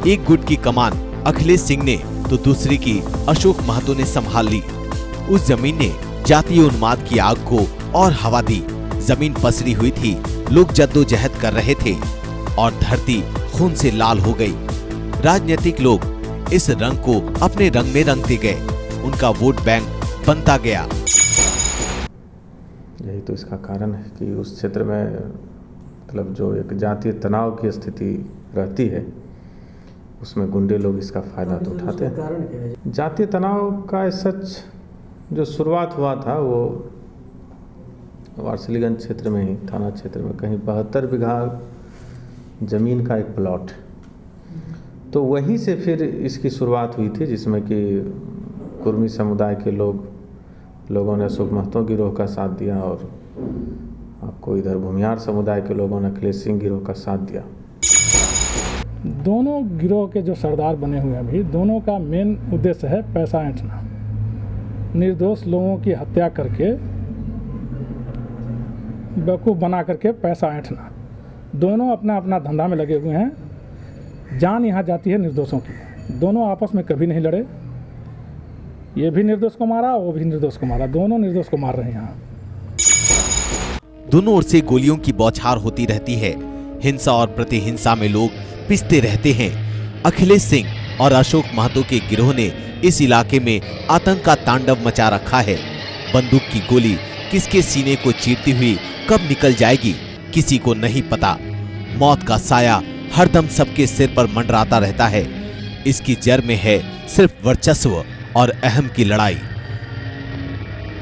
एक गुट की कमान अखिलेश सिंह ने तो दूसरी की अशोक महतो ने संभाल ली। उस जमीन ने जातीय उन्माद की आग को और हवा दी। जमीन पसरी हुई थी, लोग जद्दोजहद कर रहे थे और धरती खून से लाल हो गई। राजनीतिक लोग इस रंग को अपने रंग में रंगते गए, उनका वोट बैंक बनता गया। यही तो इसका कारण है कि उस क्षेत्र में मतलब जो एक जातीय तनाव की स्थिति रहती है, उसमें गुंडे लोग इसका फायदा तो उठाते हैं। जातीय तनाव का सच जो शुरुआत हुआ था वो वारसिलीगंज क्षेत्र में ही, थाना क्षेत्र में कहीं 72 बीघा जमीन का एक प्लॉट, तो वहीं से फिर इसकी शुरुआत हुई थी, जिसमें कि कुर्मी समुदाय के लोगों ने अशोक महतो गिरोह का साथ दिया और आपको इधर भूमिहार समुदाय के लोगों ने अखिलेश सिंह गिरोह का साथ दिया। दोनों गिरोह के जो सरदार बने हुए हैं अभी, दोनों का मेन उद्देश्य है पैसा ऐंठना, निर्दोष लोगों की हत्या करके बेवकूफ़ बना करके पैसा ऐंठना। दोनों अपना अपना धंधा में लगे हुए हैं। जान यहाँ जाती है निर्दोषों की। दोनों आपस में कभी नहीं लड़े, ये भी निर्दोष को मारा, वो भी निर्दोष को मारा, दोनों निर्दोष को मार रहे हैं यहाँ। दोनों ओर से गोलियों की बौछार होती रहती है। हिंसा और प्रतिहिंसा में लोग पिसते रहते हैं। अखिलेश सिंह और अशोक महतो के गिरोह ने इस इलाके में आतंक का तांडव मचा रखा है। बंदूक की गोली किसके सीने को चीरती हुई कब निकल जाएगी, किसी को नहीं पता। मौत का साया हरदम सबके सिर पर मंडराता रहता है। इसकी जड़ में है सिर्फ वर्चस्व और अहम की लड़ाई।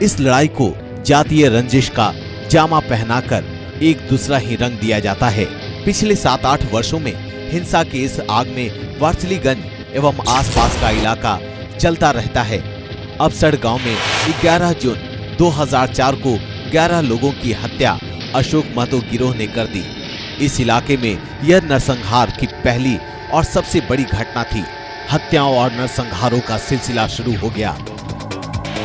इस लड़ाई को जातीय रंजिश का जामा पहनाकर एक दूसरा ही रंग दिया जाता है। पिछले 7-8 वर्षों में हिंसा की इस आग में वारसिलीगंज एवं आसपास का इलाका जलता रहता है। अबसड़ गांव में 11 जून 2004 को 11 लोगों की हत्या अशोक महतो गिरोह ने कर दी। इस इलाके में यह नरसंहार की पहली और सबसे बड़ी घटना थी। हत्याओं और नरसंहारों का सिलसिला शुरू हो गया।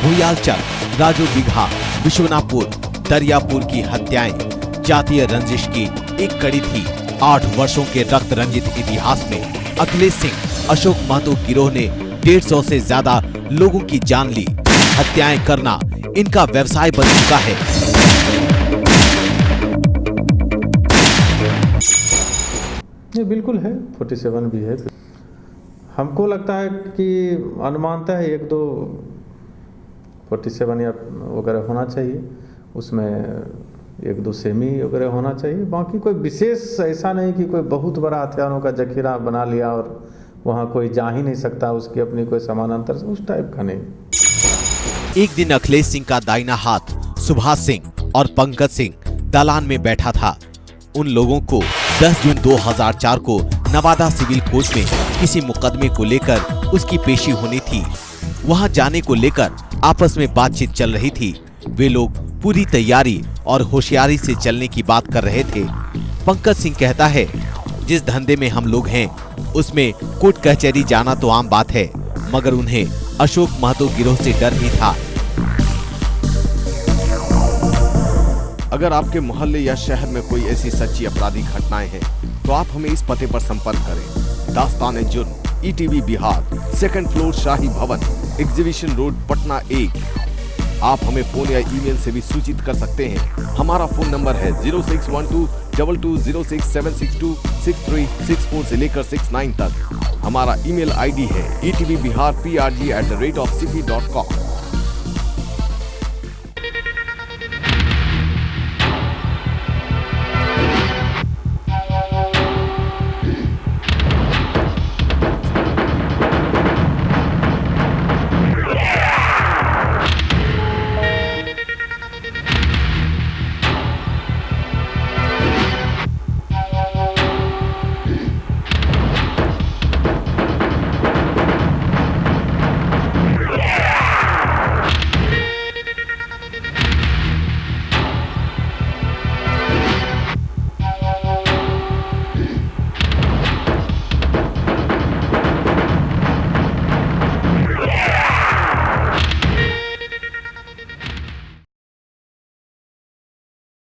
भुयालचर, राजू बिघा, विश्वनापुर, दरियापुर की हत्याएं जातीय रंजिश की एक कड़ी थी। 8 वर्षों के रक्त रंजित इतिहास में अखिलेश सिंह अशोक महतो गिरोह ने 150 से ज्यादा लोगों की जान ली। हत्याएं करना इनका व्यवसाय बन चुका है। ये बिल्कुल है, 47 भी है। हमको लगता है कि अनुमानतः 1-2 47 या वगैरह होना चाहिए, उसमें 1-2 सेमी वगैरह होना चाहिए। बाकी कोई विशेष ऐसा नहीं कि कोई बहुत बड़ा हथियारों का जखीरा बना लिया और वहाँ कोई जा ही नहीं सकता, उसकी अपनी कोई समानांतर, उस टाइप का नहीं। एक दिन अखिलेश सिंह का दाहिना हाथ सुभाष सिंह और पंकज सिंह दालान में बैठा था। उन लोगों को 10 जून 2004 को नवादा सिविल कोर्ट में किसी मुकदमे को लेकर उसकी पेशी होनी थी। वहां जाने को लेकर आपस में बातचीत चल रही थी। वे लोग पूरी तैयारी और होशियारी से चलने की बात कर रहे थे। पंकज सिंह कहता है, जिस धंधे में हम लोग हैं उसमें कोर्ट कचहरी जाना तो आम बात है, मगर उन्हें अशोक महतो गिरोह से डर भी था। अगर आपके मोहल्ले या शहर में कोई ऐसी सच्ची आपराधिक घटनाएं हैं तो आप हमें इस पते पर संपर्क करें। दास्तान-ए-जुर्म, ETV बिहार, 2nd फ्लोर, शाही भवन, एग्जीबिशन रोड, पटना 1। आप हमें फोन या ईमेल से भी सूचित कर सकते हैं। हमारा फोन नंबर है 06122206626364 से लेकर 69 तक। हमारा ईमेल ID है etvbiharprg@cp.com।